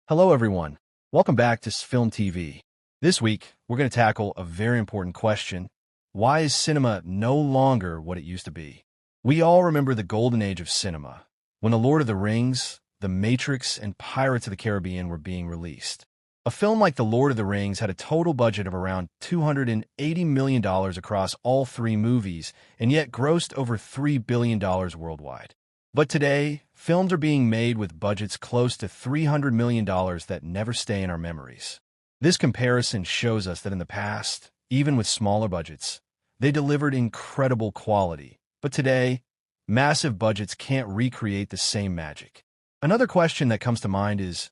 Hello, everyone. Welcome back to Film TV. This week, we're going to tackle a very important question. Why is cinema no longer what it used to be? We all remember the golden age of cinema, when The Lord of the Rings, The Matrix, and Pirates of the Caribbean were being released. A film like The Lord of the Rings had a total budget of around $280 million across all three movies, and yet grossed over $3 billion worldwide. But today, films are being made with budgets close to $300 million that never stay in our memories. This comparison shows us that in the past, even with smaller budgets, they delivered incredible quality. But today, massive budgets can't recreate the same magic. Another question that comes to mind is,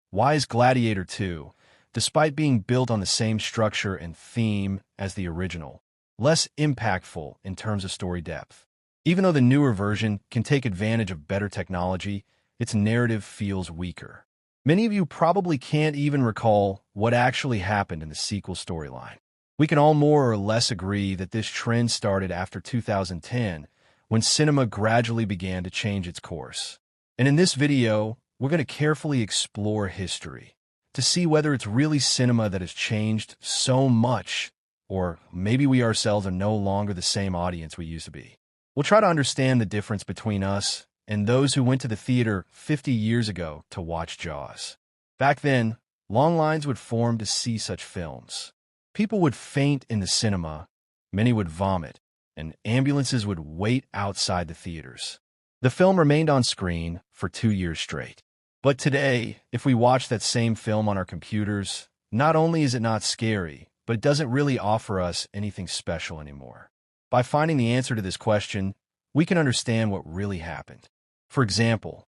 why is Gladiator 2, despite being built on the same structure and theme as the original, less impactful in terms of story depth? Even though the newer version can take advantage of better technology, its narrative feels weaker. Many of you probably can't even recall what actually happened in the sequel storyline. We can all more or less agree that this trend started after 2010, when cinema gradually began to change its course. And in this video, we're going to carefully explore history to see whether it's really cinema that has changed so much, or maybe we ourselves are no longer the same audience we used to be. We'll try to understand the difference between us and those who went to the theater 50 years ago to watch Jaws. Back then, long lines would form to see such films. People would faint in the cinema, many would vomit, and ambulances would wait outside the theaters. The film remained on screen for 2 years straight. But today, if we watch that same film on our computers, not only is it not scary, but it doesn't really offer us anything special anymore. By finding the answer to this question, we can understand what really happened. For example,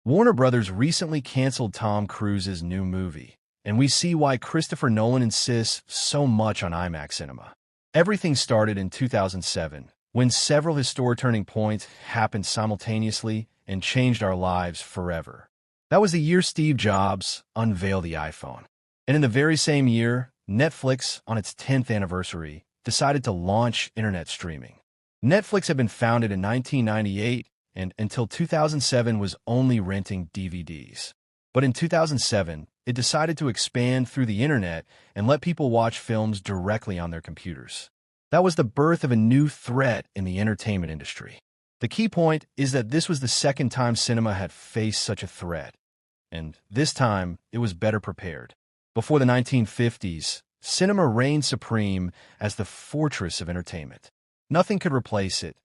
Warner Brothers recently canceled Tom Cruise's new movie, and we see why Christopher Nolan insists so much on IMAX cinema. Everything started in 2007, when several historic turning points happened simultaneously and changed our lives forever. That was the year Steve Jobs unveiled the iPhone. And in the very same year, Netflix, on its 10th anniversary, decided to launch internet streaming. Netflix had been founded in 1998 and until 2007 was only renting DVDs. But in 2007, it decided to expand through the internet and let people watch films directly on their computers. That was the birth of a new threat in the entertainment industry. The key point is that this was the second time cinema had faced such a threat, and this time it was better prepared. Before the 1950s, cinema reigned supreme as the fortress of entertainment. Nothing could replace it.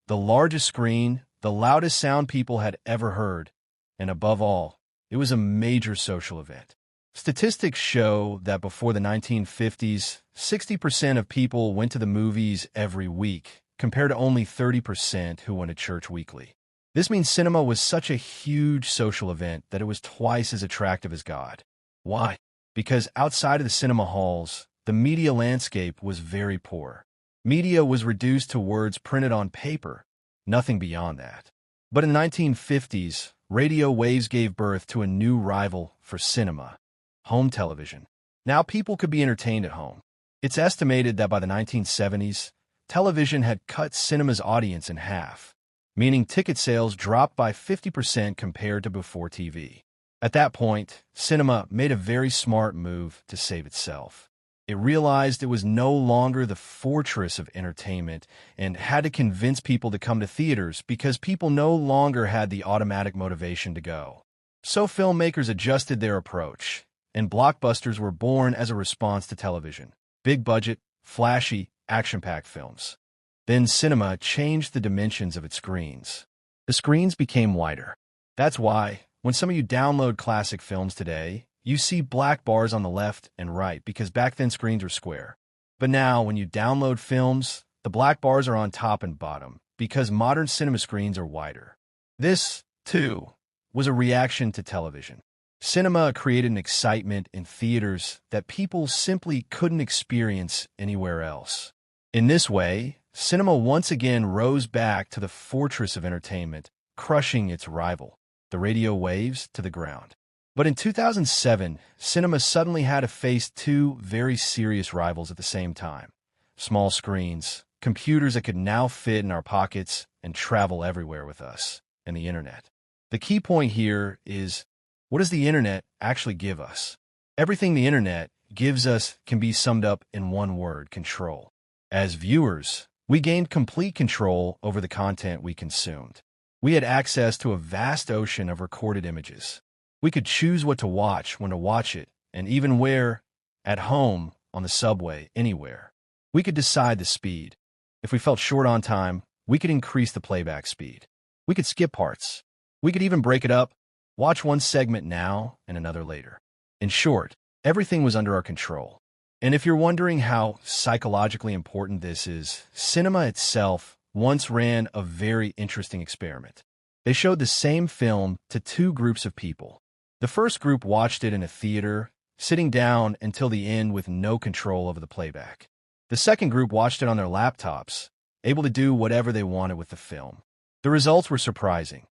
The largest screen, the loudest sound people had ever heard, and above all, it was a major social event. Statistics show that before the 1950s, 60% of people went to the movies every week, compared to only 30% who went to church weekly. This means cinema was such a huge social event that it was twice as attractive as God. Why? Because outside of the cinema halls, the media landscape was very poor. Media was reduced to words printed on paper, nothing beyond that. But in the 1950s, radio waves gave birth to a new rival for cinema, home television. Now people could be entertained at home. It's estimated that by the 1970s, television had cut cinema's audience in half, meaning ticket sales dropped by 50% compared to before TV. At that point, cinema made a very smart move to save itself. It realized it was no longer the fortress of entertainment and had to convince people to come to theaters because people no longer had the automatic motivation to go. So filmmakers adjusted their approach, and blockbusters were born as a response to television. Big budget, flashy, action-packed films. Then cinema changed the dimensions of its screens. The screens became wider. That's why, when some of you download classic films today, you see black bars on the left and right because back then screens were square. But now, when you download films, the black bars are on top and bottom because modern cinema screens are wider. This, too, was a reaction to television. Cinema created an excitement in theaters that people simply couldn't experience anywhere else. In this way, cinema once again rose back to the fortress of entertainment, crushing its rival, the radio waves, to the ground. But in 2007, cinema suddenly had to face two very serious rivals at the same time. Small screens, computers that could now fit in our pockets and travel everywhere with us, and the internet. The key point here is What does the internet actually give us? Everything the internet gives us can be summed up in one word: control. As viewers, we gained complete control over the content we consumed. We had access to a vast ocean of recorded images. We could choose what to watch, when to watch it, and even where: at home, on the subway, anywhere. We could decide the speed. If we felt short on time, we could increase the playback speed. We could skip parts. We could even break it up, watch one segment now and another later. In short, everything was under our control. And if you're wondering how psychologically important this is, cinema itself once ran a very interesting experiment. They showed the same film to two groups of people. The first group watched it in a theater, sitting down until the end with no control over the playback. The second group watched it on their laptops, able to do whatever they wanted with the film. The results were surprising.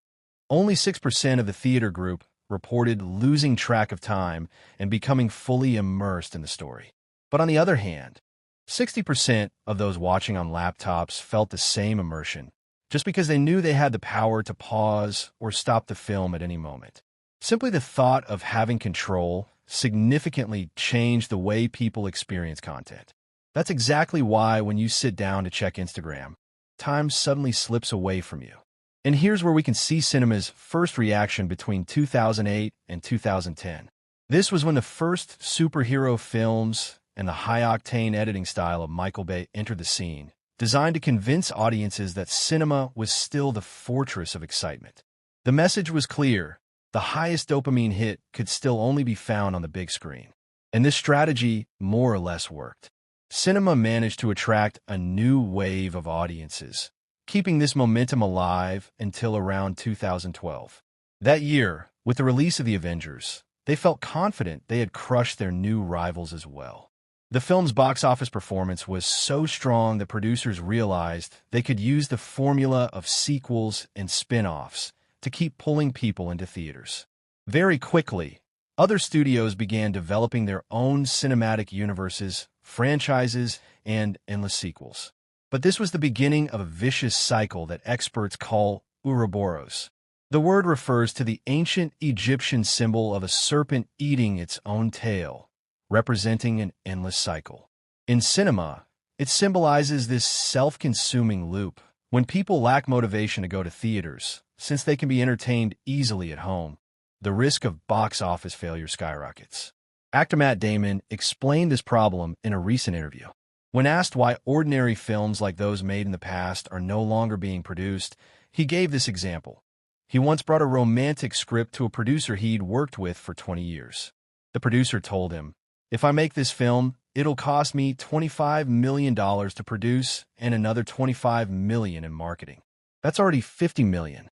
Only 6% of the theater group reported losing track of time and becoming fully immersed in the story. But on the other hand, 60% of those watching on laptops felt the same immersion, just because they knew they had the power to pause or stop the film at any moment. Simply the thought of having control significantly changed the way people experience content. That's exactly why when you sit down to check Instagram, time suddenly slips away from you. And here's where we can see cinema's first reaction between 2008 and 2010. This was when the first superhero films and the high-octane editing style of Michael Bay entered the scene, designed to convince audiences that cinema was still the fortress of excitement. The message was clear: the highest dopamine hit could still only be found on the big screen. And this strategy more or less worked. Cinema managed to attract a new wave of audiences, keeping this momentum alive until around 2012. That year, with the release of The Avengers, they felt confident they had crushed their new rivals as well. The film's box office performance was so strong that producers realized they could use the formula of sequels and spin-offs to keep pulling people into theaters. Very quickly, other studios began developing their own cinematic universes, franchises, and endless sequels. But this was the beginning of a vicious cycle that experts call Ouroboros. The word refers to the ancient Egyptian symbol of a serpent eating its own tail, representing an endless cycle. In cinema, it symbolizes this self-consuming loop. When people lack motivation to go to theaters, since they can be entertained easily at home, the risk of box office failure skyrockets. Actor Matt Damon explained this problem in a recent interview. When asked why ordinary films like those made in the past are no longer being produced, he gave this example. He once brought a romantic script to a producer he'd worked with for 20 years. The producer told him, "If I make this film, it'll cost me $25 million to produce and another $25 million in marketing. That's already $50 million.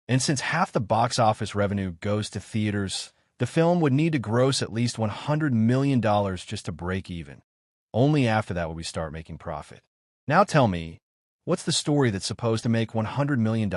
And since half the box office revenue goes to theaters, the film would need to gross at least $100 million just to break even. Only after that will we start making profit. Now tell me, what's the story that's supposed to make $100 million?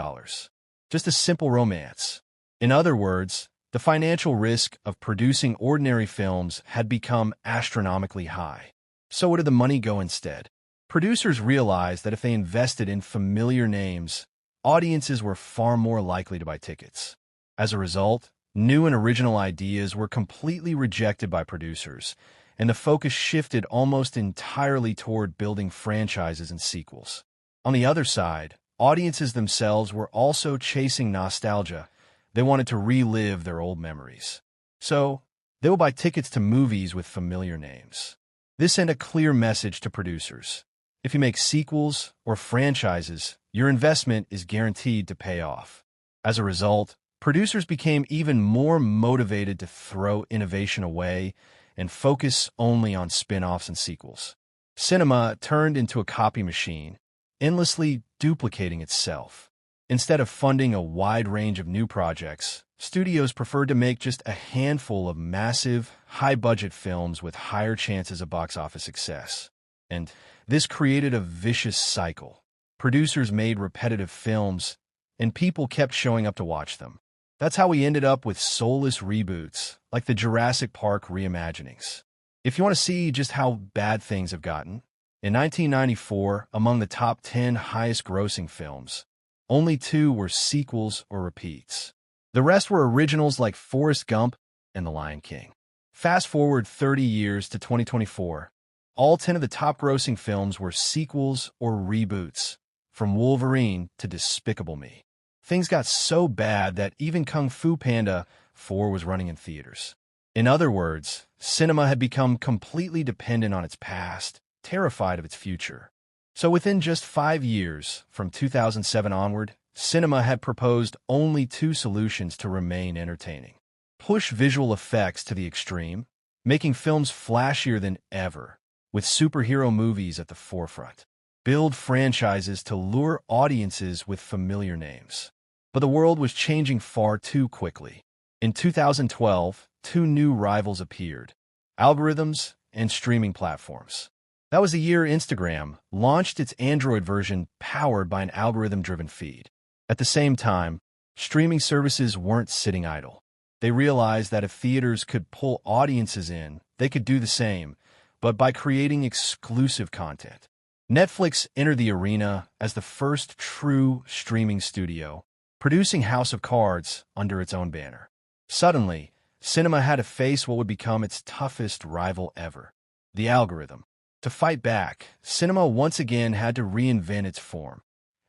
Just a simple romance." In other words, the financial risk of producing ordinary films had become astronomically high. So where did the money go instead? Producers realized that if they invested in familiar names, audiences were far more likely to buy tickets. As a result, new and original ideas were completely rejected by producers, and the focus shifted almost entirely toward building franchises and sequels. On the other side, audiences themselves were also chasing nostalgia. They wanted to relive their old memories. So, they would buy tickets to movies with familiar names. This sent a clear message to producers. If you make sequels or franchises, your investment is guaranteed to pay off. As a result, producers became even more motivated to throw innovation away and focus only on spin-offs and sequels. Cinema turned into a copy machine, endlessly duplicating itself. Instead of funding a wide range of new projects, studios preferred to make just a handful of massive, high-budget films with higher chances of box office success. And this created a vicious cycle. Producers made repetitive films, and people kept showing up to watch them. That's how we ended up with soulless reboots, like the Jurassic Park reimaginings. If you want to see just how bad things have gotten, in 1994, among the top 10 highest-grossing films, only 2 were sequels or repeats. The rest were originals like Forrest Gump and The Lion King. Fast forward 30 years to 2024. All 10 of the top-grossing films were sequels or reboots, from Wolverine to Despicable Me. Things got so bad that even Kung Fu Panda 4 was running in theaters. In other words, cinema had become completely dependent on its past, terrified of its future. So within just 5 years, from 2007 onward, cinema had proposed only two solutions to remain entertaining. Push visual effects to the extreme, making films flashier than ever, with superhero movies at the forefront. Build franchises to lure audiences with familiar names. But the world was changing far too quickly. In 2012, two new rivals appeared: algorithms and streaming platforms. That was the year Instagram launched its Android version powered by an algorithm-driven feed. At the same time, streaming services weren't sitting idle. They realized that if theaters could pull audiences in, they could do the same, but by creating exclusive content. Netflix entered the arena as the first true streaming studio, producing House of Cards under its own banner. Suddenly, cinema had to face what would become its toughest rival ever: the algorithm. To fight back, cinema once again had to reinvent its form.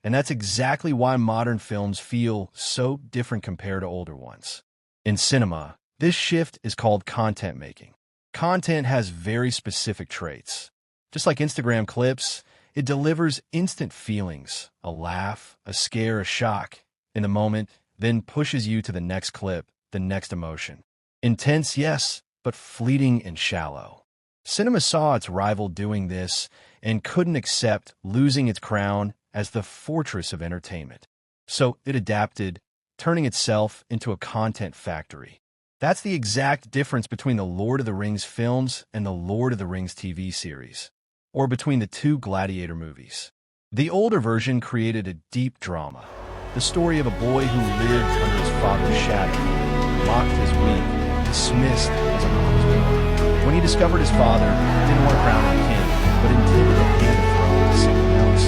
And that's exactly why modern films feel so different compared to older ones. In cinema, this shift is called content making. Content has very specific traits. Just like Instagram clips, it delivers instant feelings: a laugh, a scare, a shock in the moment, then pushes you to the next clip, the next emotion. Intense, yes, but fleeting and shallow. Cinema saw its rival doing this and couldn't accept losing its crown as the fortress of entertainment. So it adapted, turning itself into a content factory. That's the exact difference between the Lord of the Rings films and the Lord of the Rings TV series, or between the two Gladiator movies. The older version created a deep drama, the story of a boy who lived under his father's shadow, mocked as weak, dismissed as a mom's boy. When he discovered his father didn't want to crown him king, but intended to hand the throne to someone else,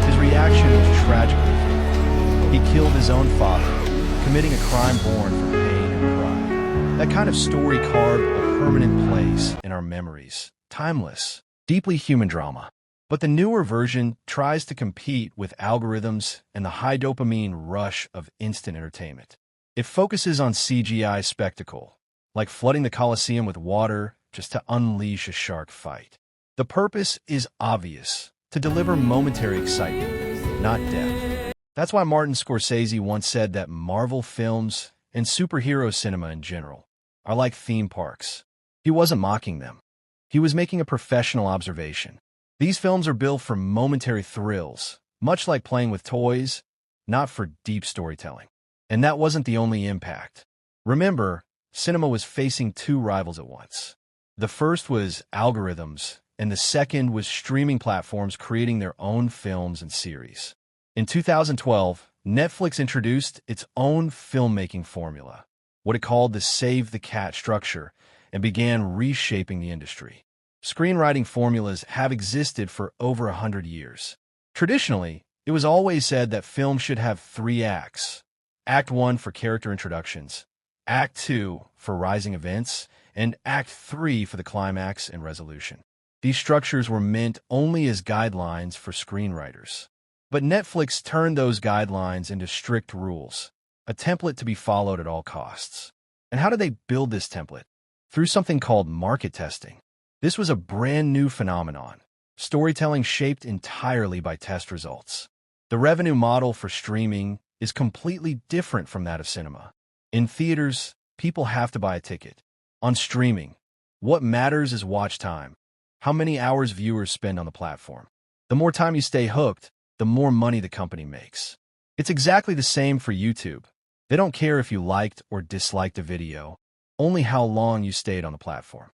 his reaction was tragically human. He killed his own father, committing a crime born from pain and pride. That kind of story carved a permanent place in our memories. Timeless, deeply human drama. But the newer version tries to compete with algorithms and the high dopamine rush of instant entertainment. It focuses on CGI spectacle, like flooding the Colosseum with water just to unleash a shark fight. The purpose is obvious: to deliver momentary excitement, not depth. That's why Martin Scorsese once said that Marvel films and superhero cinema in general are like theme parks. He wasn't mocking them. He was making a professional observation. These films are built for momentary thrills, much like playing with toys, not for deep storytelling. And that wasn't the only impact. Remember, cinema was facing two rivals at once. The first was algorithms, and the second was streaming platforms creating their own films and series. In 2012, Netflix introduced its own filmmaking formula, what it called the Save the Cat structure, and began reshaping the industry. Screenwriting formulas have existed for over 100 years. Traditionally, it was always said that film should have 3 acts: Act 1 for character introductions, Act 2 for rising events, and Act 3 for the climax and resolution. These structures were meant only as guidelines for screenwriters. But Netflix turned those guidelines into strict rules, a template to be followed at all costs. And how did they build this template? Through something called market testing. This was a brand new phenomenon, storytelling shaped entirely by test results. The revenue model for streaming is completely different from that of cinema. In theaters, people have to buy a ticket. On streaming, what matters is watch time, how many hours viewers spend on the platform. The more time you stay hooked, the more money the company makes. It's exactly the same for YouTube. They don't care if you liked or disliked a video, only how long you stayed on the platform.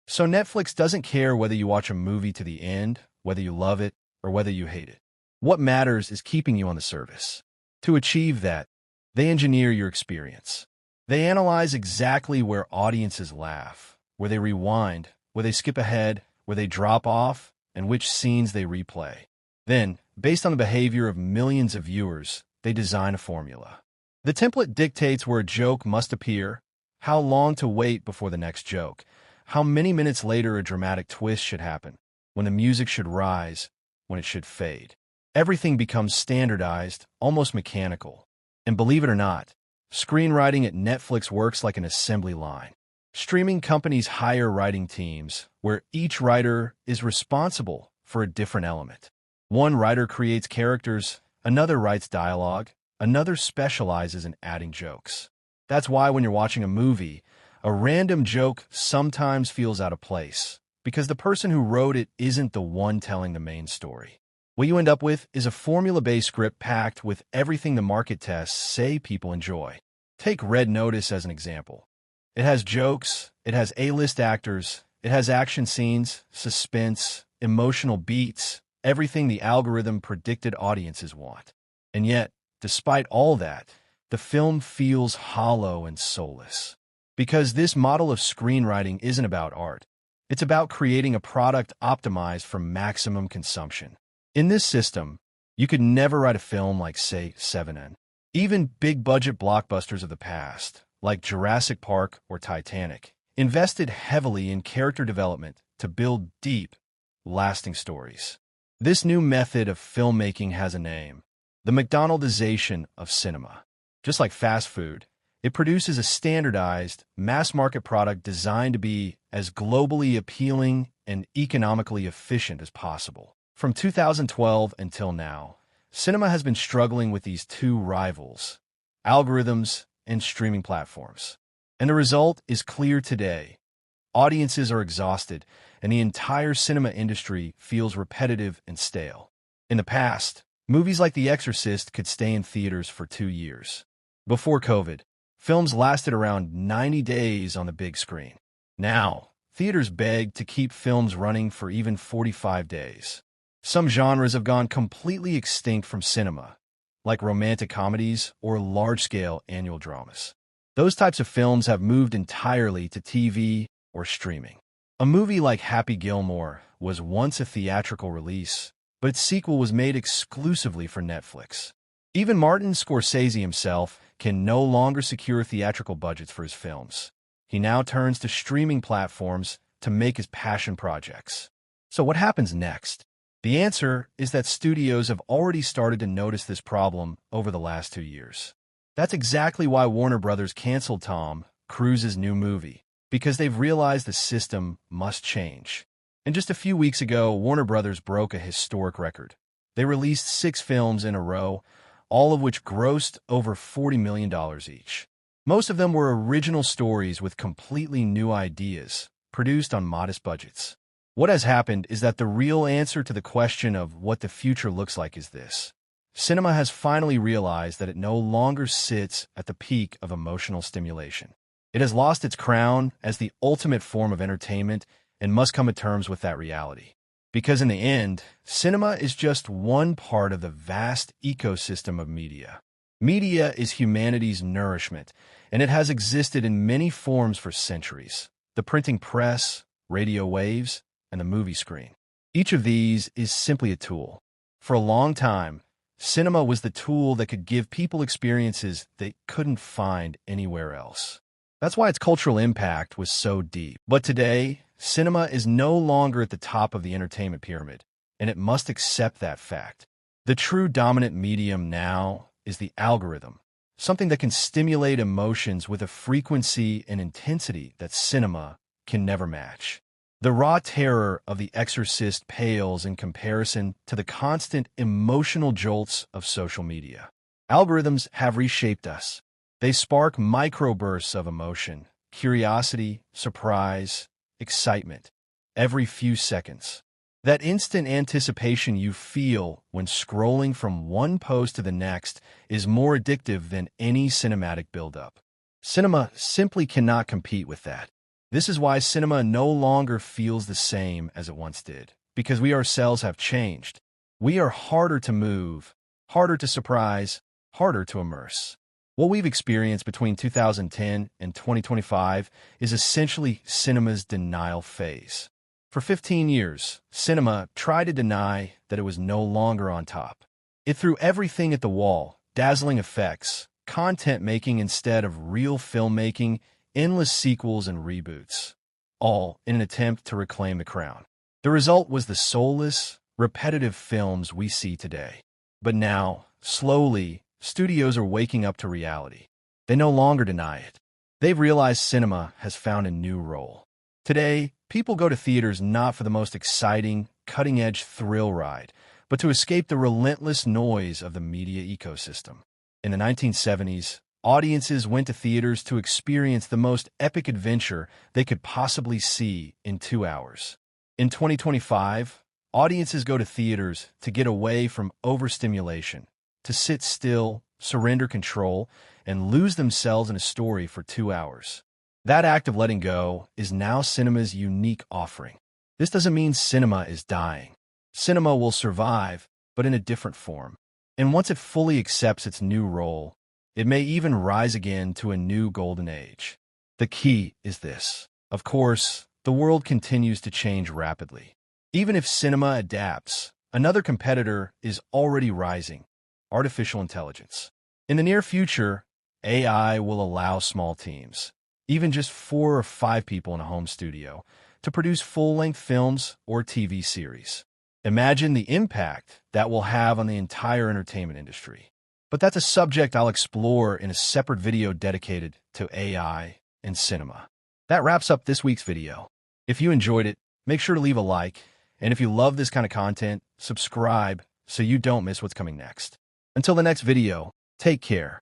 So Netflix doesn't care whether you watch a movie to the end, whether you love it, or whether you hate it. What matters is keeping you on the service. To achieve that, they engineer your experience. They analyze exactly where audiences laugh, where they rewind, where they skip ahead, where they drop off, and which scenes they replay. Then, based on the behavior of millions of viewers, they design a formula. The template dictates where a joke must appear, how long to wait before the next joke, how many minutes later a dramatic twist should happen, when the music should rise, when it should fade. Everything becomes standardized, almost mechanical. And believe it or not, screenwriting at Netflix works like an assembly line. Streaming companies hire writing teams where each writer is responsible for a different element. One writer creates characters, another writes dialogue, another specializes in adding jokes. That's why when you're watching a movie, a random joke sometimes feels out of place, because the person who wrote it isn't the one telling the main story. What you end up with is a formula-based script packed with everything the market tests say people enjoy. Take Red Notice as an example. It has jokes, it has A-list actors, it has action scenes, suspense, emotional beats, everything the algorithm predicted audiences want. And yet, despite all that, the film feels hollow and soulless. Because this model of screenwriting isn't about art. It's about creating a product optimized for maximum consumption. In this system, you could never write a film like, say, 7N. Even big-budget blockbusters of the past, like Jurassic Park or Titanic, invested heavily in character development to build deep, lasting stories. This new method of filmmaking has a name: the McDonaldization of cinema. Just like fast food, it produces a standardized, mass-market product designed to be as globally appealing and economically efficient as possible. From 2012 until now, cinema has been struggling with these two rivals, algorithms and streaming platforms. And the result is clear today. Audiences are exhausted, and the entire cinema industry feels repetitive and stale. In the past, movies like The Exorcist could stay in theaters for 2 years. Before COVID, films lasted around 90 days on the big screen. Now, theaters beg to keep films running for even 45 days. Some genres have gone completely extinct from cinema, like romantic comedies or large-scale annual dramas. Those types of films have moved entirely to TV or streaming. A movie like Happy Gilmore was once a theatrical release, but its sequel was made exclusively for Netflix. Even Martin Scorsese himself can no longer secure theatrical budgets for his films. He now turns to streaming platforms to make his passion projects. So what happens next? The answer is that studios have already started to notice this problem over the last 2 years. That's exactly why Warner Brothers canceled Tom Cruise's new movie, because they've realized the system must change. And just a few weeks ago, Warner Brothers broke a historic record. They released 6 films in a row, all of which grossed over $40 million each. Most of them were original stories with completely new ideas, produced on modest budgets. What has happened is that the real answer to the question of what the future looks like is this: cinema has finally realized that it no longer sits at the peak of emotional stimulation. It has lost its crown as the ultimate form of entertainment and must come to terms with that reality. Because in the end, cinema is just one part of the vast ecosystem of media. Media is humanity's nourishment, and it has existed in many forms for centuries: the printing press, radio waves, and the movie screen. Each of these is simply a tool. For a long time, cinema was the tool that could give people experiences they couldn't find anywhere else. That's why its cultural impact was so deep. But today, cinema is no longer at the top of the entertainment pyramid, and it must accept that fact. The true dominant medium now is the algorithm, something that can stimulate emotions with a frequency and intensity that cinema can never match. The raw terror of The Exorcist pales in comparison to the constant emotional jolts of social media. Algorithms have reshaped us. They spark microbursts of emotion, curiosity, surprise, excitement, every few seconds. That instant anticipation you feel when scrolling from one post to the next is more addictive than any cinematic buildup. Cinema simply cannot compete with that. This is why cinema no longer feels the same as it once did, because we ourselves have changed. We are harder to move, harder to surprise, harder to immerse. What we've experienced between 2010 and 2025 is essentially cinema's denial phase. For 15 years, cinema tried to deny that it was no longer on top. It threw everything at the wall: dazzling effects, content making instead of real filmmaking, endless sequels and reboots, all in an attempt to reclaim the crown. The result was the soulless, repetitive films we see today. But now, slowly, studios are waking up to reality. They no longer deny it. They've realized cinema has found a new role. Today, people go to theaters not for the most exciting, cutting-edge thrill ride, but to escape the relentless noise of the media ecosystem. In the 1970s, audiences went to theaters to experience the most epic adventure they could possibly see in 2 hours. In 2025, audiences go to theaters to get away from overstimulation, to sit still, surrender control, and lose themselves in a story for 2 hours. That act of letting go is now cinema's unique offering. This doesn't mean cinema is dying. Cinema will survive, but in a different form. And once it fully accepts its new role, it may even rise again to a new golden age. The key is this. Of course, the world continues to change rapidly. Even if cinema adapts, another competitor is already rising: artificial intelligence. In the near future, AI will allow small teams, even just 4 or 5 people in a home studio, to produce full-length films or TV series. Imagine the impact that will have on the entire entertainment industry. But that's a subject I'll explore in a separate video dedicated to AI and cinema. That wraps up this week's video. If you enjoyed it, make sure to leave a like, and if you love this kind of content, subscribe so you don't miss what's coming next. Until the next video, take care.